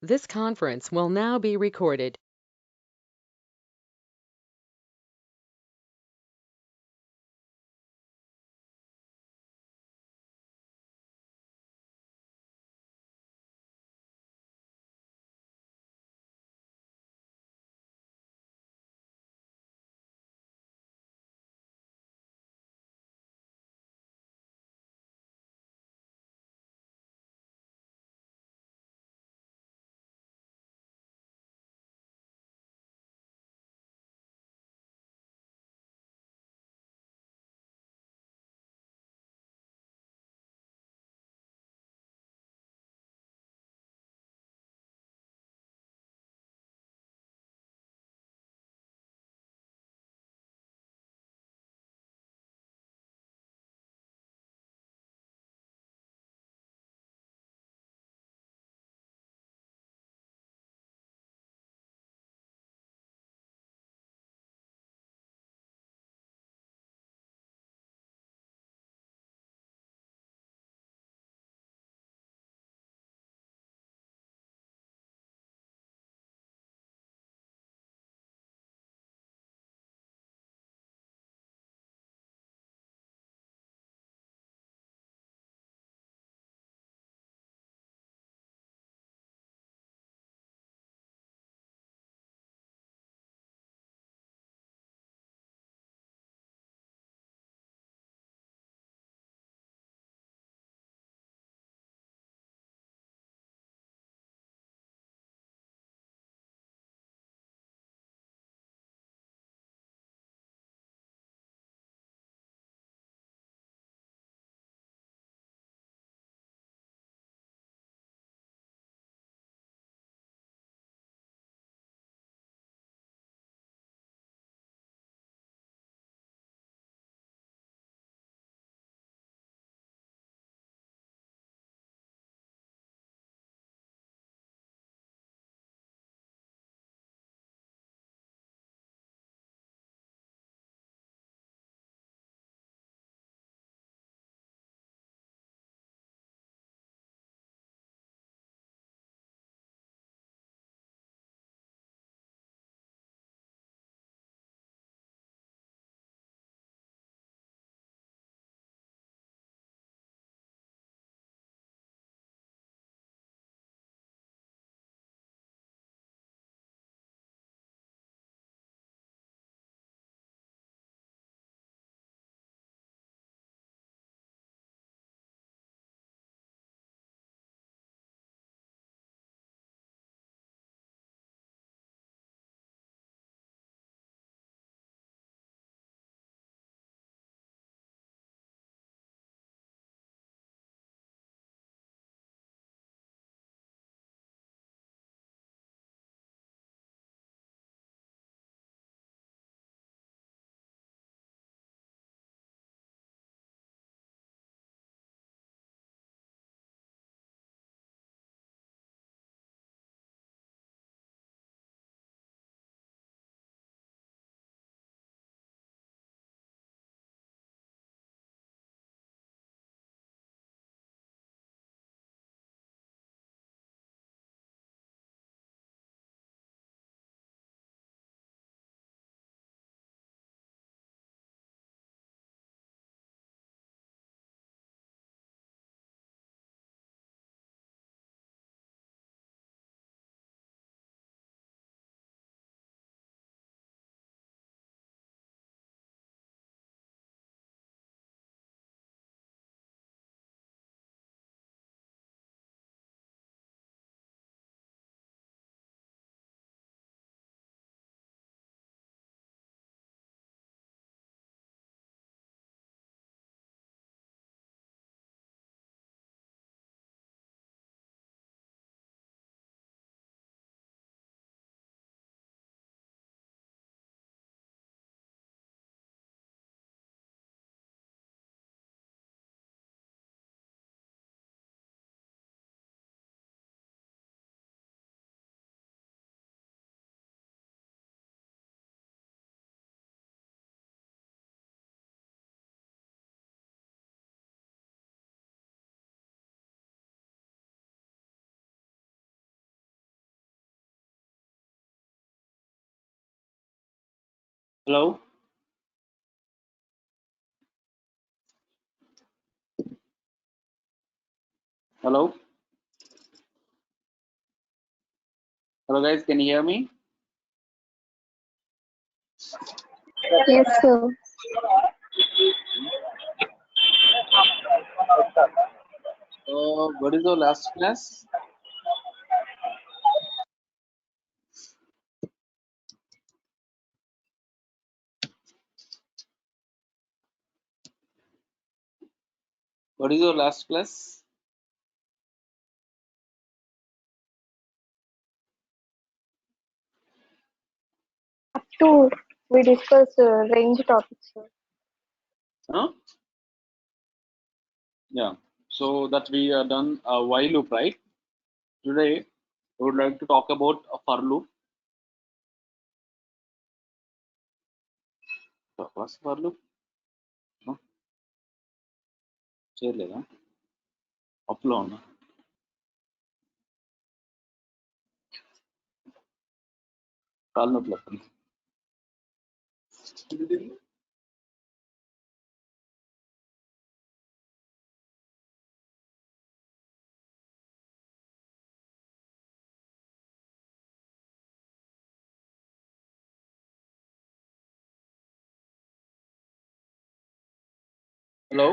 This conference will now be recorded. Hello? Hello? Hello guys, can you hear me? Yes, sir. What is the last class? What is your last class? Up to we discuss range topics, sir. Huh? Yeah. So that we are done a while loop, right? Today we would like to talk about a for loop. What's for loop? No? చేయలేదా అప్లో ఉన్నా కాలు నొప్పి వస్తుంది. Hello?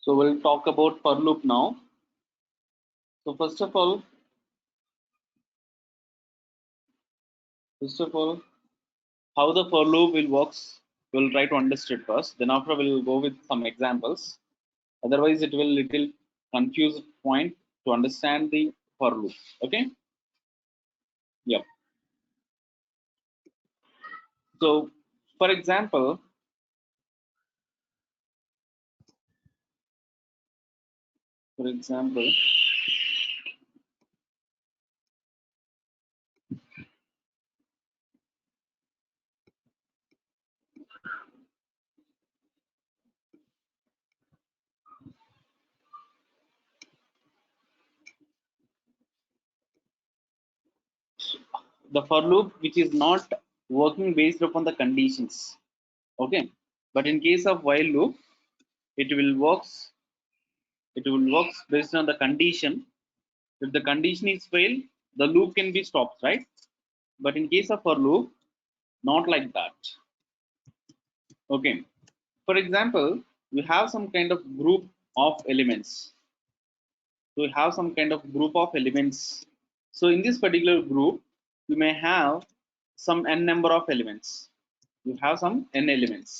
So we'll talk about for loop now. So first of all, how the for loop will works, we'll try to understand first. Then after we'll go with some examples. Otherwise, it will little confuse point to understand the for loop. Okay. Yep. So for example, for example, the for loop which is not working based upon the conditions. Okay. But in case of while loop, it will works based on the condition. If the condition is failed, the loop can be stopped, right? But in case of for loop, not like that. Okay. For example, we have some kind of group of elements. So we have some kind of group of elements. So in this particular group, you may have some n number of elements. You have some n elements.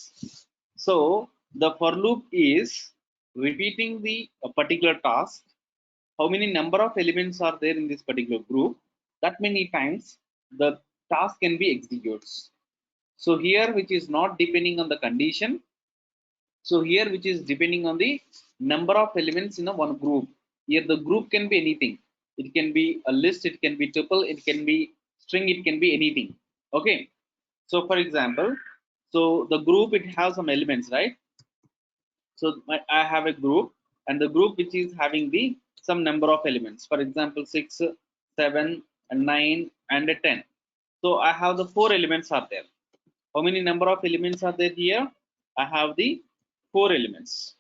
So the for loop is repeating the particular task. How many number of elements are there in this particular group? That many times the task can be executed. So here, which is not depending on the condition. So here, which is depending on the number of elements in a one group. Here the group can be anything. It can be a list, it can be tuple, it can be string, it can be anything. Okay. So for example, so the group, it has some elements, right? So I have a group, and the group which is having the some number of elements. For example, 6, 7, and 9, and 10. So I have the 4 elements are there. How many number of elements are there here? I have the 4 elements.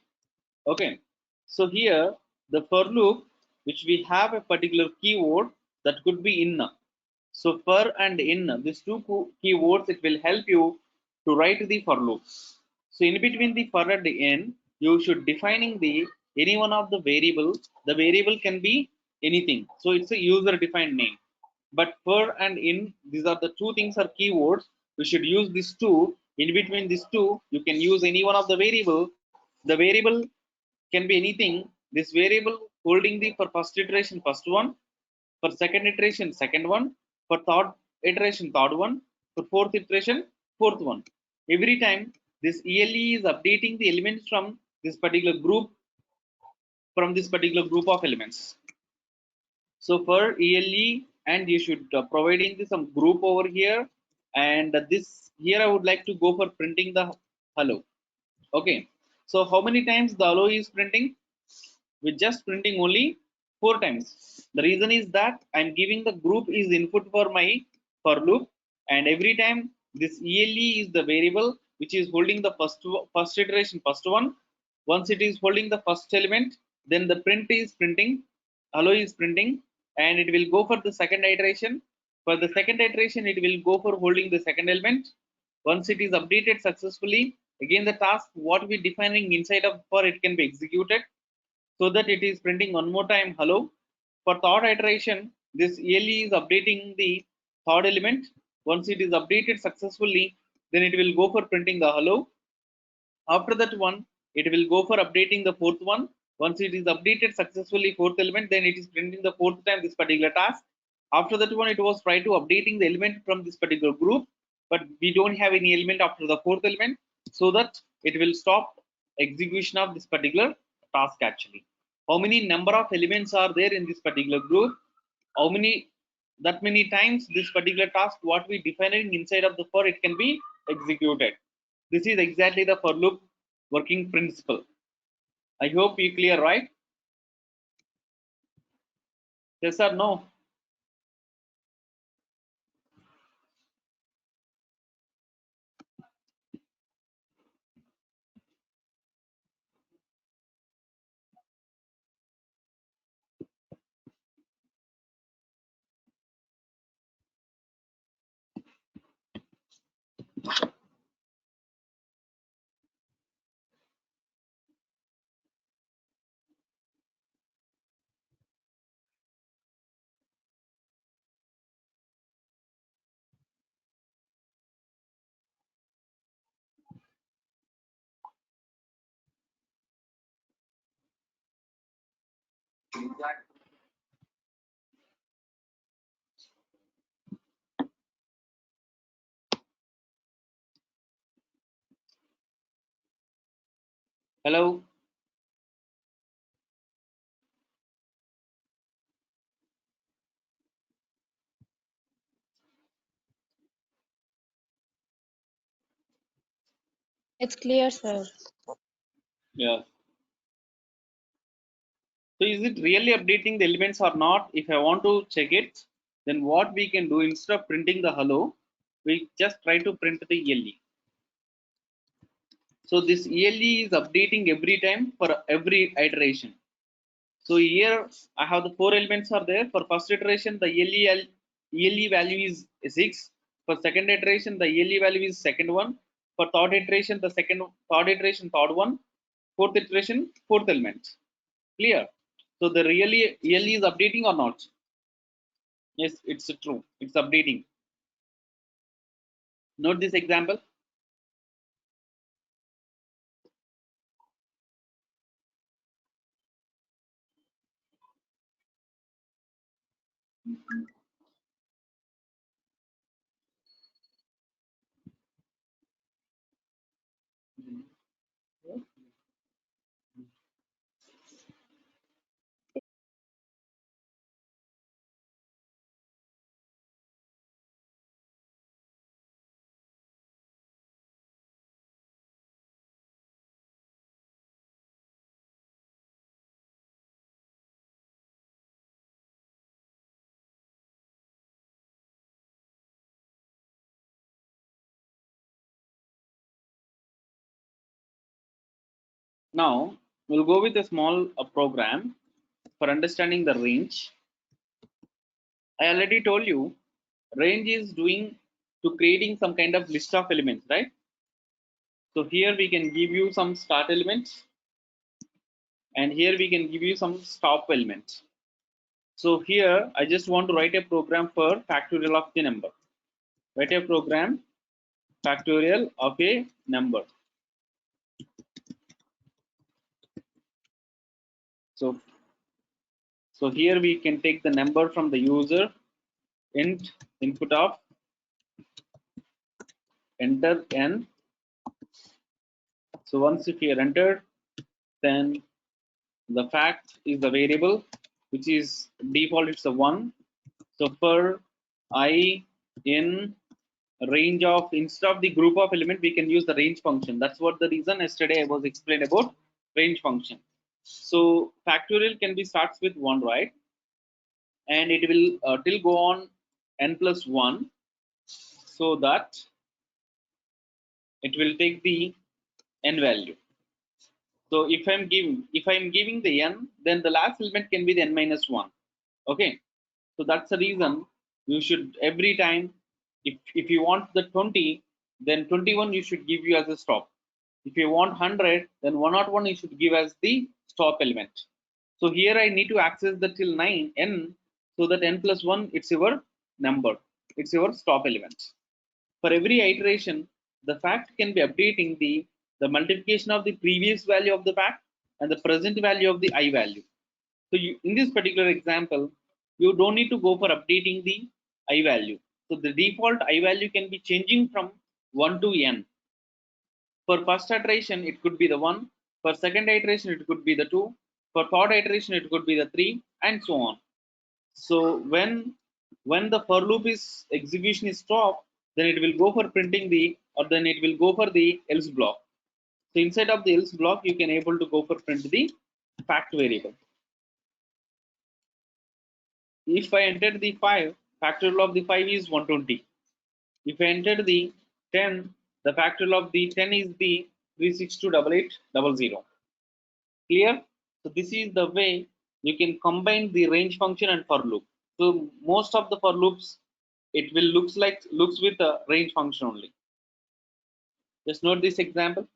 Okay. So here the for loop, which we have a particular keyword that could be in. So for and in, these two keywords, it will help you to write the for loop. So in between the for and the in, you should defining the any one of the variable. The variable can be anything. So it's a user defined name. But for and in, these are the two things are keywords. You should use these two. In between these two, you can use any one of the variable. The variable can be anything. This variable holding the for first iteration first one, for second iteration second one, for third iteration third one, for fourth iteration fourth one. Every time this ele is updating the elements from this particular group of elements. So for ele, and you should providing the some group over here, and this here I would like to go for printing the hello. Okay. So how many times the hello is printing? With just printing only 4 times. The reason is that I'm giving the group is input for my for loop, and every time this ELE is the variable which is holding the first iteration, first one. Once it is holding the first element, then the print is printing, hello is printing, and it will go for the second iteration. For the second iteration, it will go for holding the second element. Once it is updated successfully, again the task what we defining inside of for it can be executed, so that it is printing one more time hello. For third iteration, this ELE is updating the third element. Once it is updated successfully, then it will go for printing the hello. After that one, it will go for updating the fourth one. Once it is updated successfully fourth element, then it is printing the fourth time this particular task. After that one, it was try to updating the element from this particular group, but we don't have any element after the fourth element, so that it will stop execution of this particular task actually. How many number of elements are there in this particular group? How many that many times this particular task what we defining inside of the for it can be executed. This is exactly the for loop working principle. I hope you clear, right? Yes or no? Hello. It's clear, sir. Yeah. So is it really updating the elements or not? If I want to check it, then what we can do instead of printing the hello, we just try to print the ELE. So this ELE is updating every time for every iteration. So here I have the 4 elements are there. For first iteration, the ELE value is 6. For second iteration, the ELE value is second one. For third iteration, third iteration, third one. Fourth iteration, fourth element. Clear? So the really ELE is updating or not? Yes, it's true. It's updating. Note this example. Now we'll go with a small program for understanding the range. I already told you range is doing to creating some kind of list of elements, right? So here we can give you some start elements, and here we can give you some stop elements. So here I just want to write a program for factorial of the number. Write a program factorial of a number. So here we can take the number from the user int input of enter n. So once if you are entered, then the fact is the variable which is default, it's a 1. So for I in range of, instead of the group of element, we can use the range function. That's what the reason yesterday I was explained about range function. So factorial can be starts with 1, right? And it will till go on n plus 1, so that it will take the n value. So if I'm giving the n, then the last element can be the n minus 1. Okay, so that's the reason you should every time, if you want the 20, then 21 you should give you as a stop. If you want 100, then 101 you should give as the stop element. So here I need to access the till 9 n, so that n plus 1 it's your number, it's your stop element. For every iteration, the fact can be updating the multiplication of the previous value of the fact and the present value of the I value. So in this particular example, you don't need to go for updating the I value. So the default I value can be changing from 1 to n. For first iteration, it could be the 1. For second iteration, it could be the 2. For third iteration, it could be the 3, and so on. So when the for loop is execution is stopped, then it will go for printing the, or then it will go for the else block. So inside of the else block, you can able to go for print the fact variable. If I enter the 5, factorial of the 5 is 120. If I enter the 10, the factorial of the 10 is the 3628800. Clear? So this is the way you can combine the range function and for loop. So most of the for loops, it will looks with a range function only. Just note this example.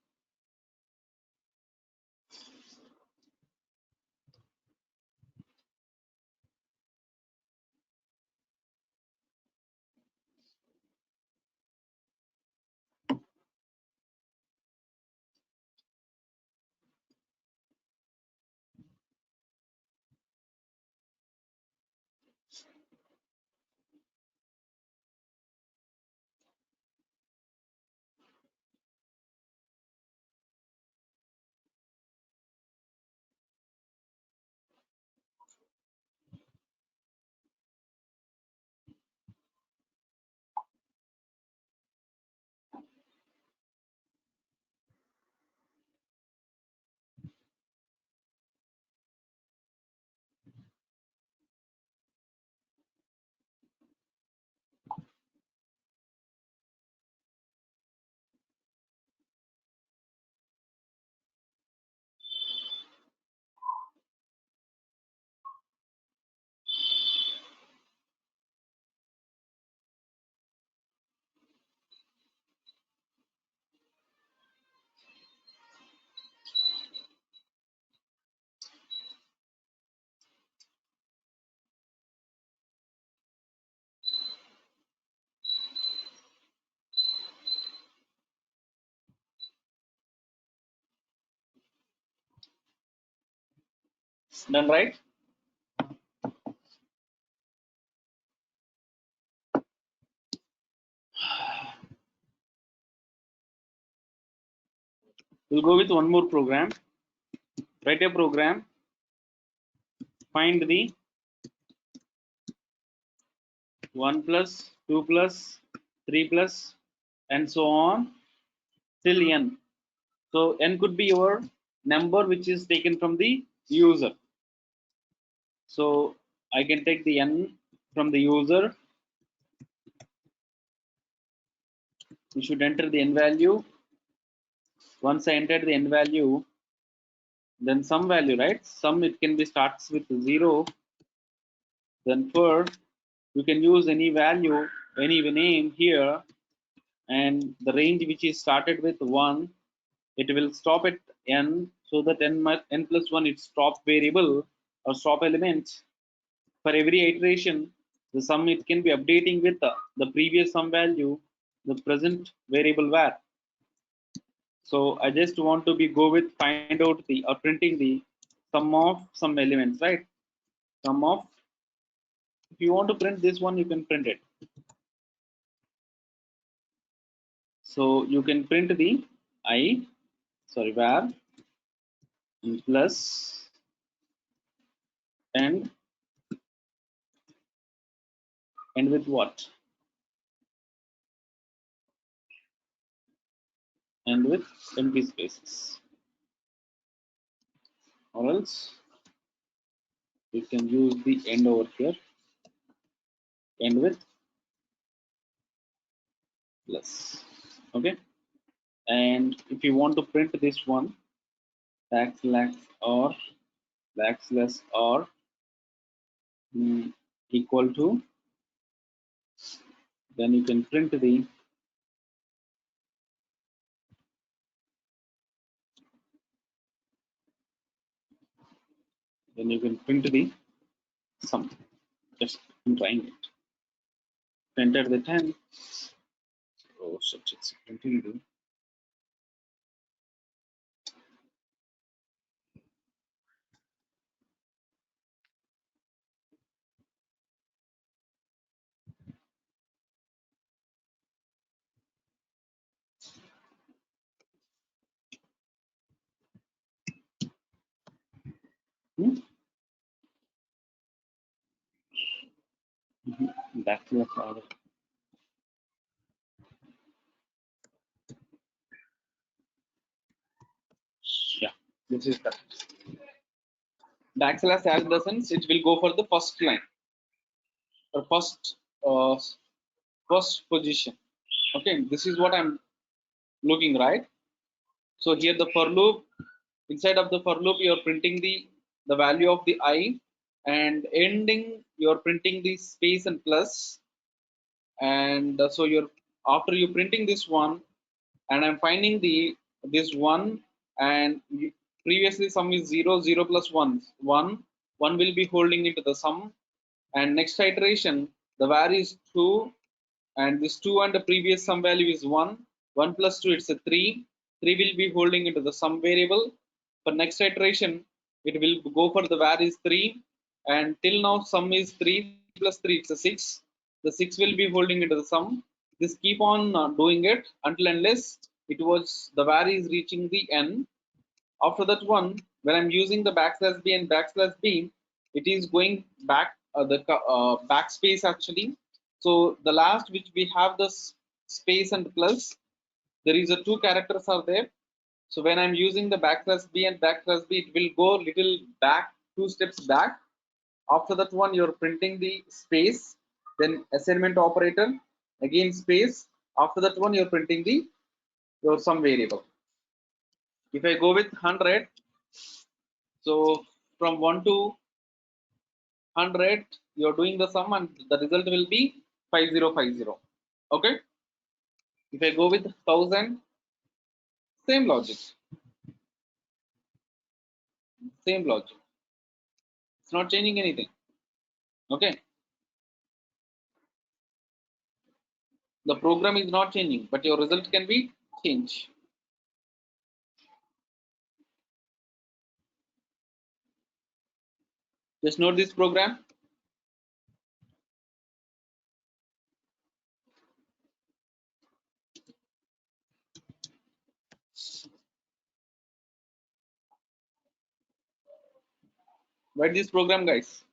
Done, right? We'll go with one more program. Write a program. Find the 1 plus, 2 plus, 3 plus, and so on till n. So n could be your number which is taken from the user. So I can take the n from the user. You should enter the n value. Once I enter the n value, then some value, right? Some it can be starts with 0. Then for you can use any value, any name here, and the range which is started with 1, it will stop at n, so that n plus 1 is stop variable or stop element. For every iteration, the sum it can be updating with the previous sum value, the present variable var. So I just want to be go with find out the or printing the sum of some elements, right? Sum of, if you want to print this one, you can print it. So you can print the var and plus and with what? And with empty spaces. or else you can use the end over here, end with plus. Okay, and if you want to print this one, backslash or backslash or equal to, then you can print the sum. Just trying it. Enter the 10. Oh shit, it's continue. Back to the file. Yeah, this is that. Backslash as the sense it will go for the first line or uh, first position. Okay, this is what I'm looking, right? So here the for loop, inside of the for loop you're printing the value of the I, and ending you're printing the space and plus, and so you're after you printing this one, and I'm finding this one, and previously sum is 0 0 plus 1 1 will be holding into the sum, and next iteration the var is 2, and this 2 and the previous sum value is 1 1 plus 2 it's a 3 3 will be holding into the sum variable. For next iteration it will go for the var is 3, and till now sum is 3 plus 3 it's a 6, the 6 will be holding into the sum. This keep on doing it until unless it was the var is reaching the n. After that one, when I'm using the backslash b and backslash b, it is going back the backspace actually. So the last which we have the space and plus, there is a two characters are there. So when I'm using the backslash b and backslash b, it will go little back, two steps back. After that one, you're printing the space, then assignment operator, again space. After that one, you're printing the your sum variable. If I go with 100, so from 1 to 100 you're doing the sum, and the result will be 5050. Okay, if I go with 1000, same logic, same logic, it's not changing anything. Okay, the program is not changing, but your result can be changed. Just note this program. Write this program, guys.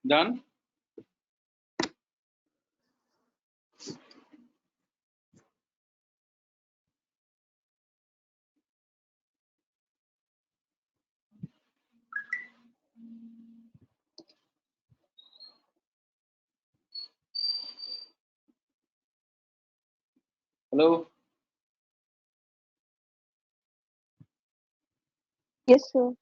Done. Hello. Yes, sir.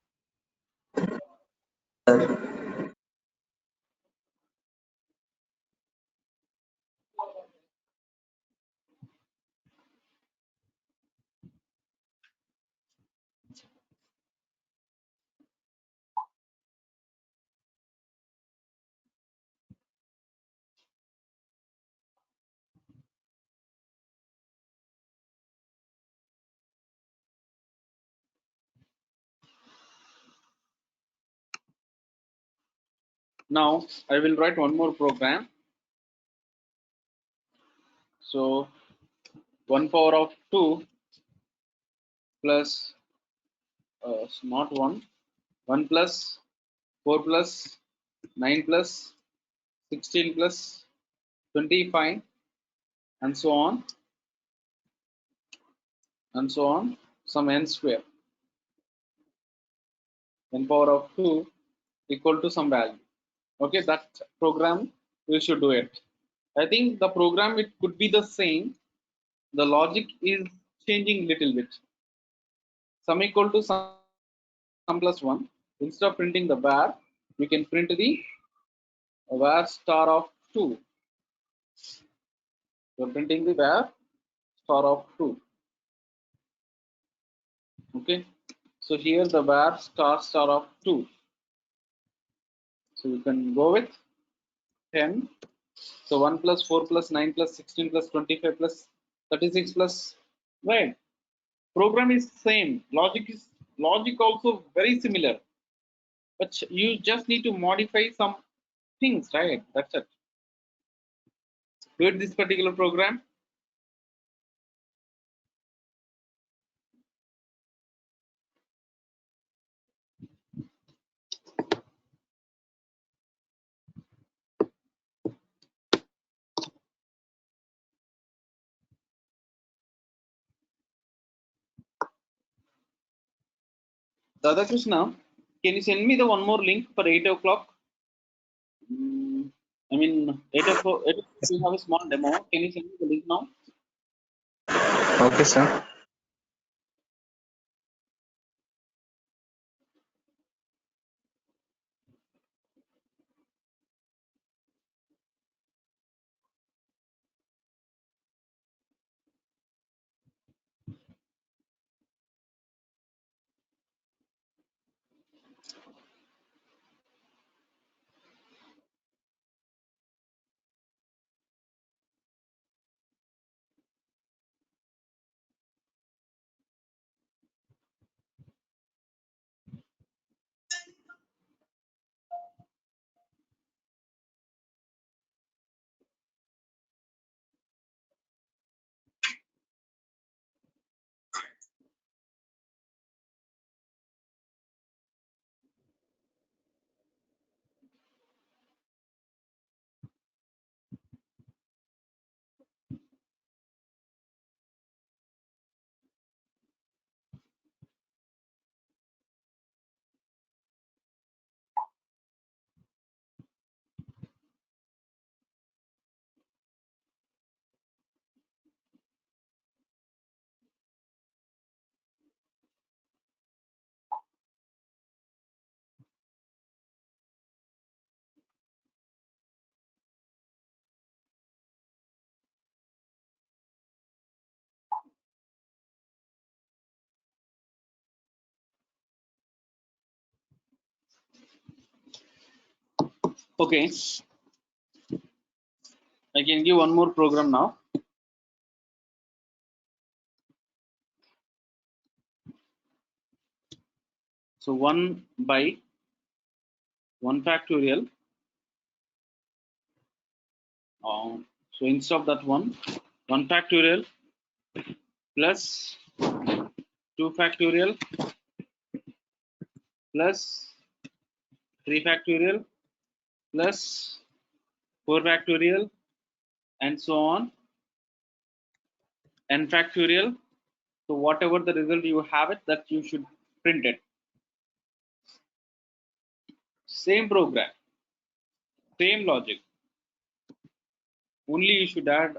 Now I will write one more program. So 1 power of 2 plus not 1, 1 plus 4 plus 9 plus 16 plus 25 and so on and so on, some n square, n power of 2 equal to some value. Okay, that program we should do it. I think the program, it could be the same, the logic is changing little bit. Sum equal to sum plus 1. Instead of printing the var, we can print the var star of 2. We are printing the var star of 2. Okay, so here the var star of 2. So you can go with 10. So 1 plus 4 plus 9 plus 16 plus 25 plus 36 plus, right? Program is same, logic also very similar, but you just need to modify some things, right? That's it. Do it this particular program. Dada Krishna, can you send me the one more link for 8 o'clock? I mean 8 o'clock we have a small demo. Can you send me the link now? Okay, sir. Okay, I can give one more program now. So 1 by 1 factorial. So instead of that 1 factorial plus 2 factorial plus 3 factorial plus 4 factorial and so on, n factorial. So whatever the result you have it, that you should print it. Same program, same logic. Only you should add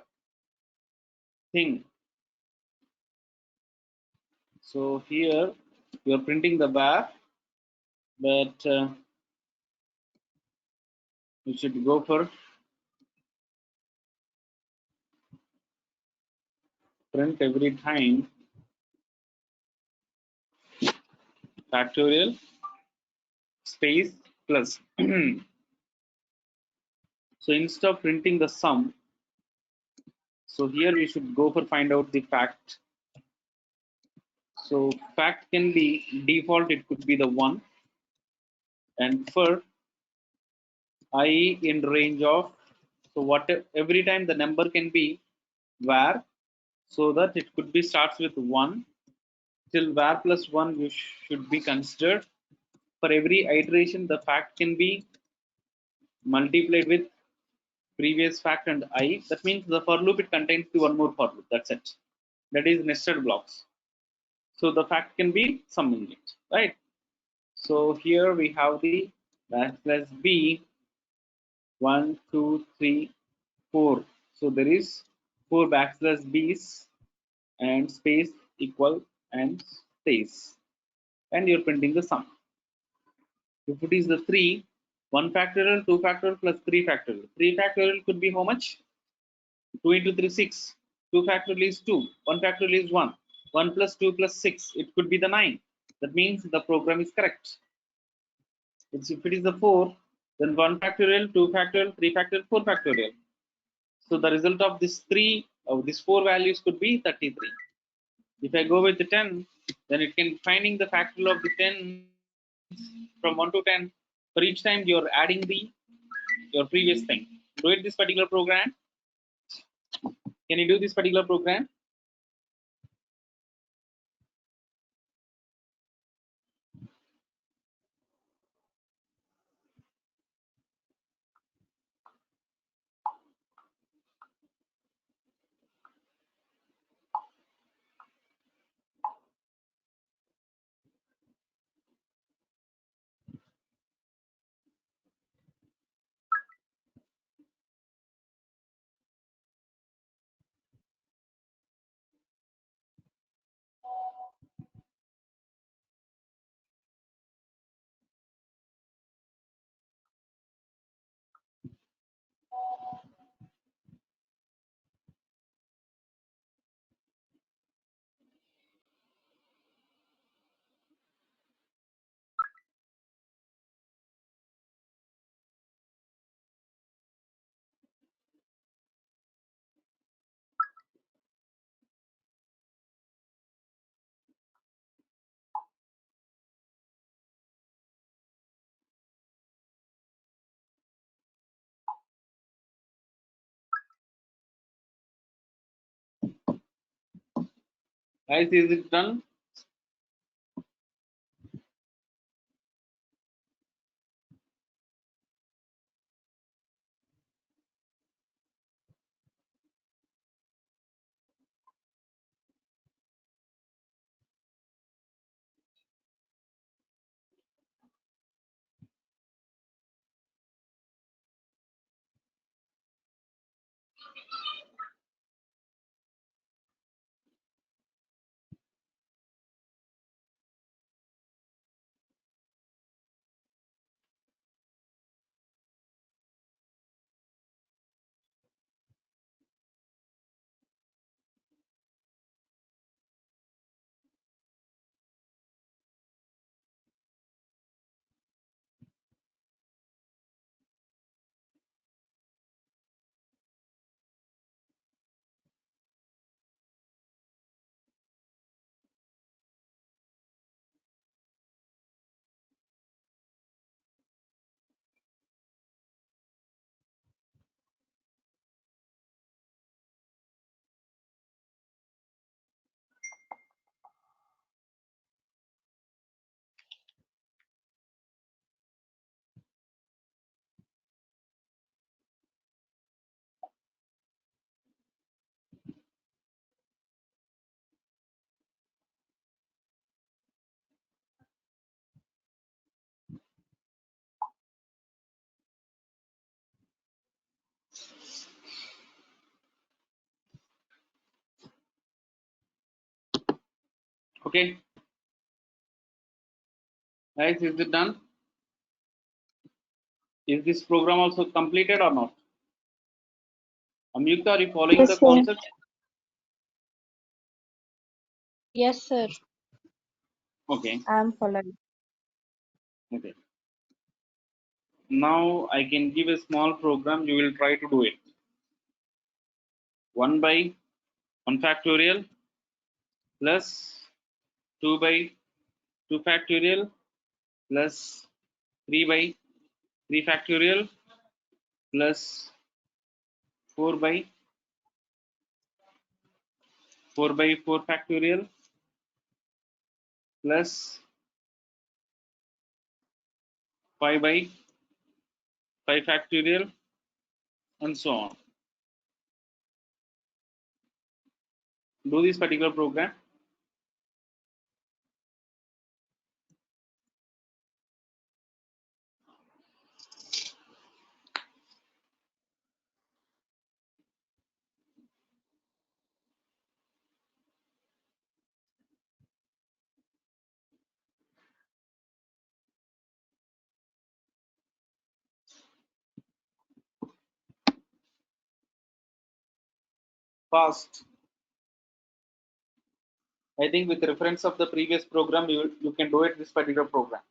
thing. So here you are printing the var, but you should go for print every time factorial space plus. So instead of printing the sum, so here we should go for find out the fact. So fact can be default, it could be the 1, and for I in range of, so what every time the number can be var, so that it could be starts with 1 till var plus 1 you should be considered. For every iteration the fact can be multiplied with previous fact and I. That means the for loop it contains the one more for loop, that's it. That is nested blocks. So the fact can be summing it, right? So here we have the backslash b 1 2 3 4. So there is 4 backslash b's and space equal and space, and you're printing the sum. If it is the 3, 1 factorial, 2 factorial plus 3 factorial. 3 factorial could be how much? 2 into 3 6. 2 factorial is 2. 1 factorial is 1. 1 plus 2 plus 6. It could be the 9. That means the program is correct. If it is the 4, then 1 factorial, 2 factorial, 3 factorial, 4 factorial. So the result of this 3 of these 4 values could be 33. If I go with the 10, then it can finding the factorial of the 10 from 1 to 10. For each time you're adding your previous thing. Do it this particular program. Can you do this particular program? Guys, is it done? Okay, guys, is it done? Is this program also completed or not? Amyukta, are you following the Yes, sir. concept? Yes, sir. Okay, I am following. okay. Now I can give a small program. You will try to do it. 1 by 1 factorial plus 2 by 2 factorial plus 3 by 3 factorial plus 4 by 4 by 4 factorial plus 5 by 5 factorial and so on. Do this particular program. Fast. I think with reference of the previous program, you can do it this particular program.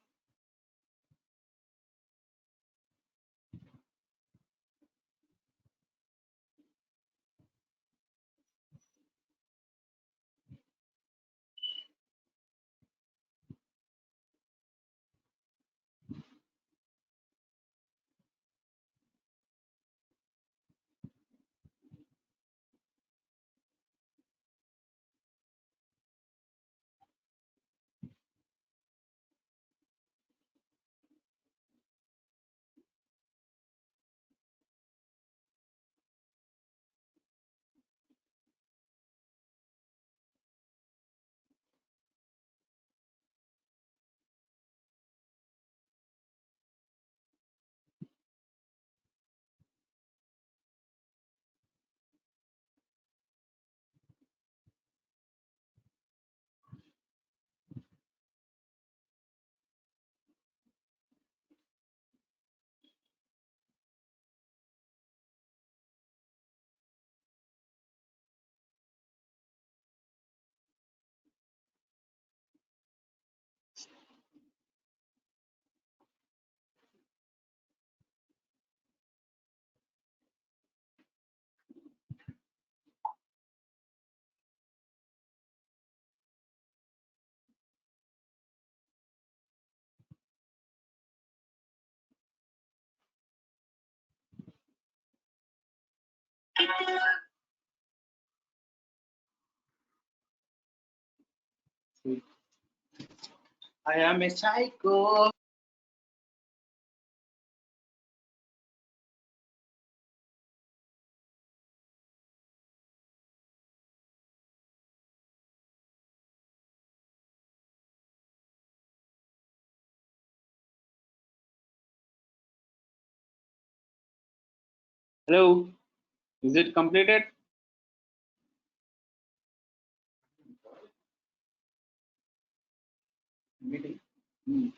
I am a psycho. Hello, is it completed? Meeting. Hmm.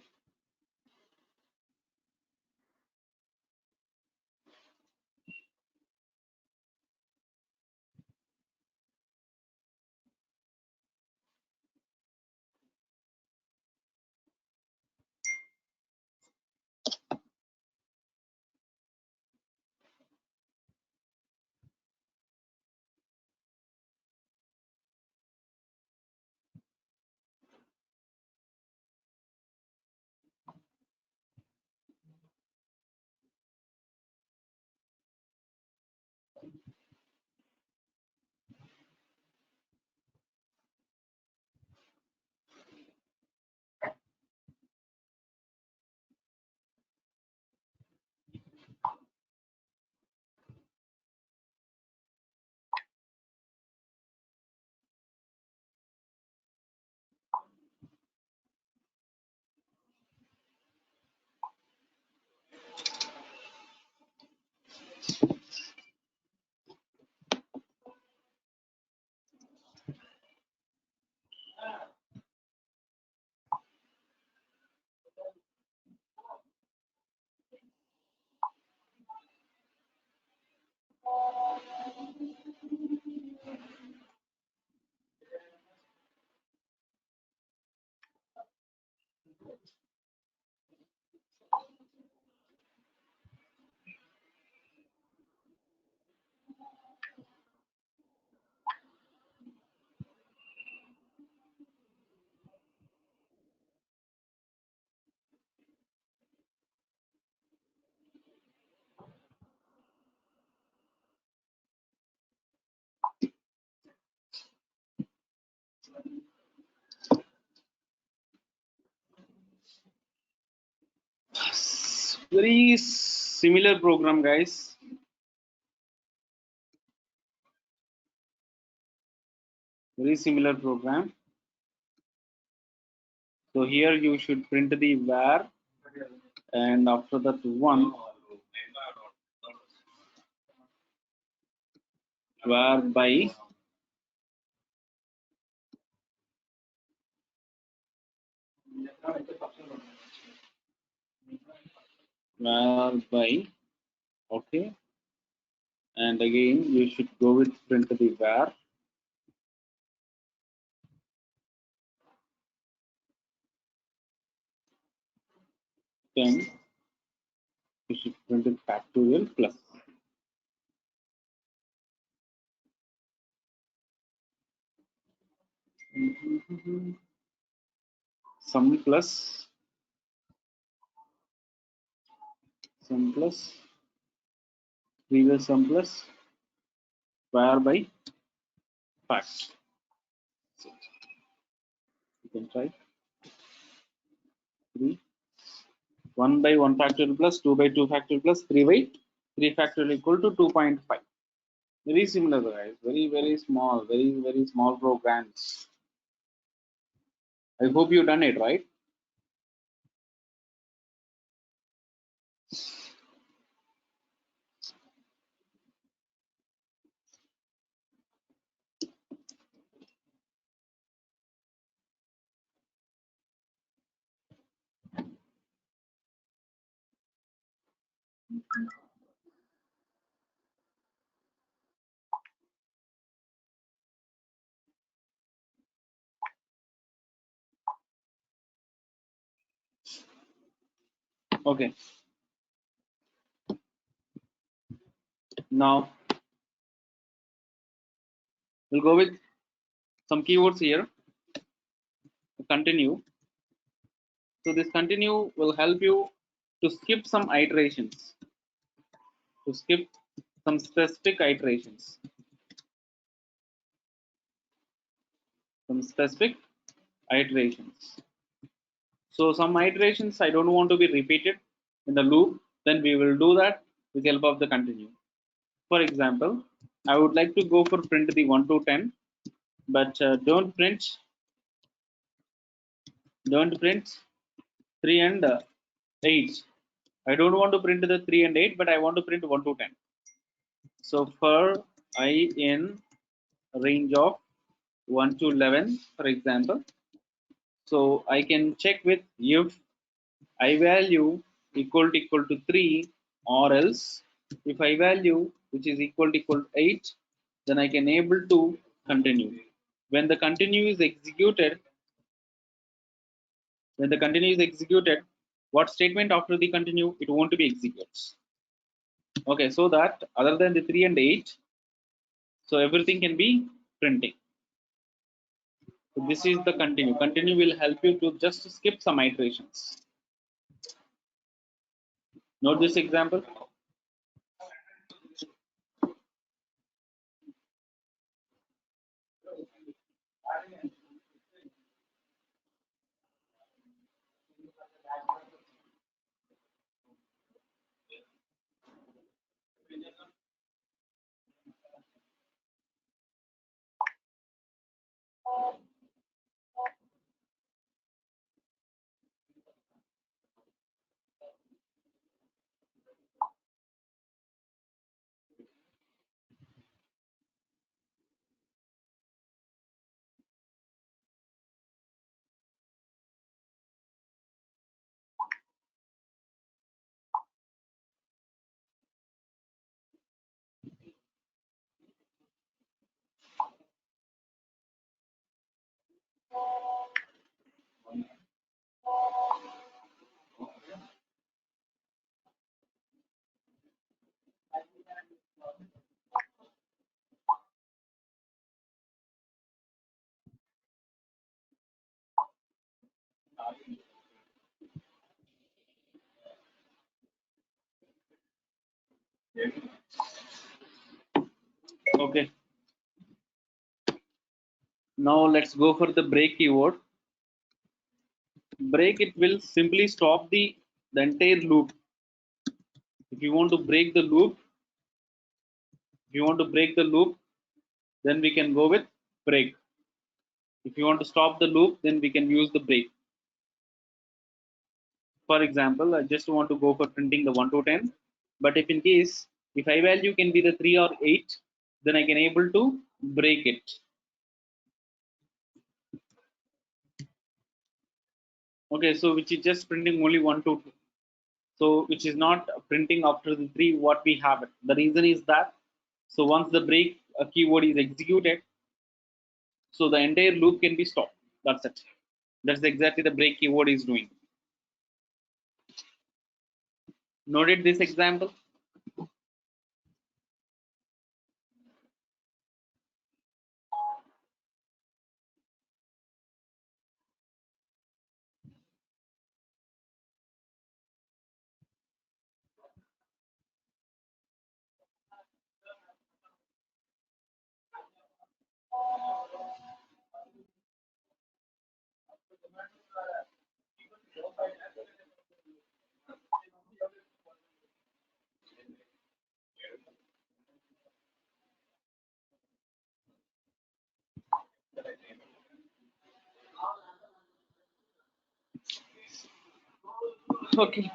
Very similar program, guys. Very similar program. So here you should print the var, and after that one var by okay, and again you should go with print the var, then you should print it factorial plus. Sum plus previous sum plus var by fact. You can try 3 1 by 1 factorial plus 2 by 2 factorial plus 3 by 3 factorial equal to 2.5. Very similar, guys. Very small, very small programs. I hope you done it right. Okay. Now we'll go with some keywords here. Continue. So this continue will help you to skip some iterations, to skip some specific iterations, So some iterations I don't want to be repeated in the loop, then we will do that with the help of the continue. For example, I would like to go for print the 1 to 10, but don't print 3 and 8. I don't want to print the 3 and 8, but I want to print 1 to 10. So for I in range of 1 to 11, for example, so I can check with if I value equal to 3, or else if I value which is equal to 8, then I can able to continue. When the continue is executed, what statement after the continue? It won't be executed. Okay, so that other than the 3 and 8, so everything can be printing. So this is the continue. Continue will help you to just skip some iterations. Note this example. Okay. Now let's go for the break keyword. Break, it will simply stop the entire loop. If you want to break the loop, then we can go with break. If you want to stop the loop, then we can use the break. For example, I just want to go for printing the 1 to 10, but if in case if I value can be the 3 or 8, then I can able to break it. Okay, so which is just printing only 1 to 2. So which is not printing after the 3 what we have it. The reason is that so once the break keyword is executed, so the entire loop can be stopped. That's it. That's exactly the break keyword is doing. Noted this example. Okay.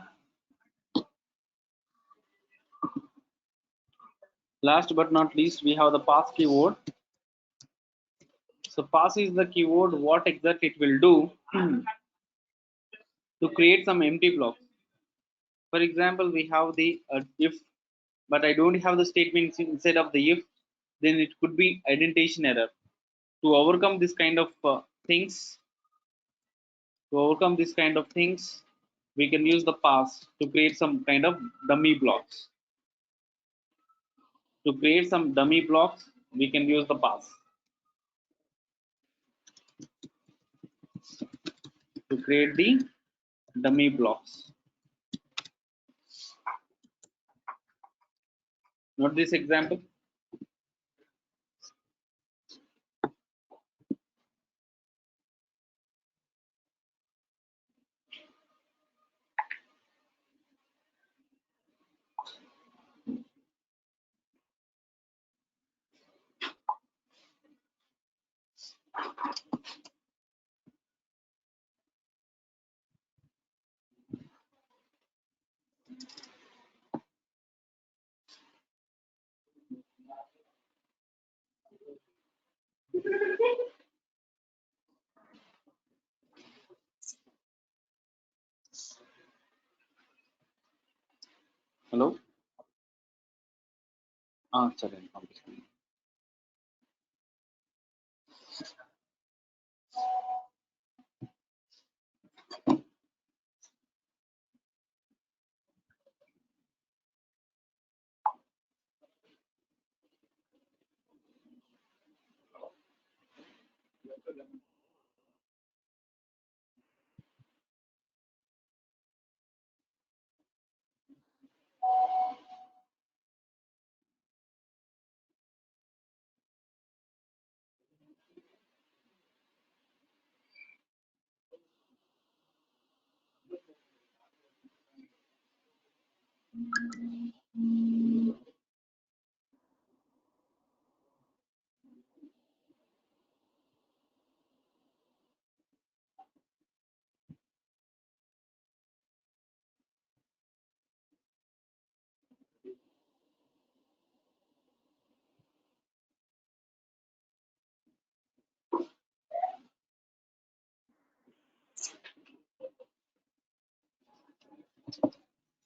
Last but not least, we have the pass keyword. So pass is the keyword. What exactly it will do to create some empty blocks. For example, we have the if, but I don't have the statements inside of the if, then it could be indentation error. To overcome this kind of things, we can use the pass to create some kind of dummy blocks. To create some dummy blocks, we can use the pass. To create the dummy blocks. Note this example. Hello. Sorry.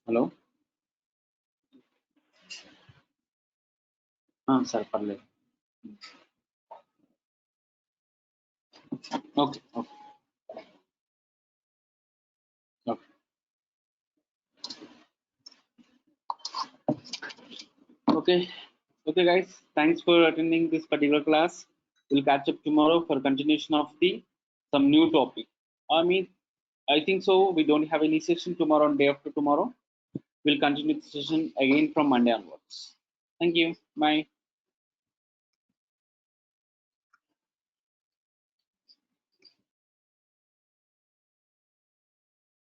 Hello. Sir, parle. Okay. Okay. Okay. Okay, guys. Thanks for attending this particular class. We'll catch up tomorrow for continuation of the some new topic. I mean, I think so. We don't have any session tomorrow and day after tomorrow. We'll continue the session again from Monday onwards. Thank you. Bye.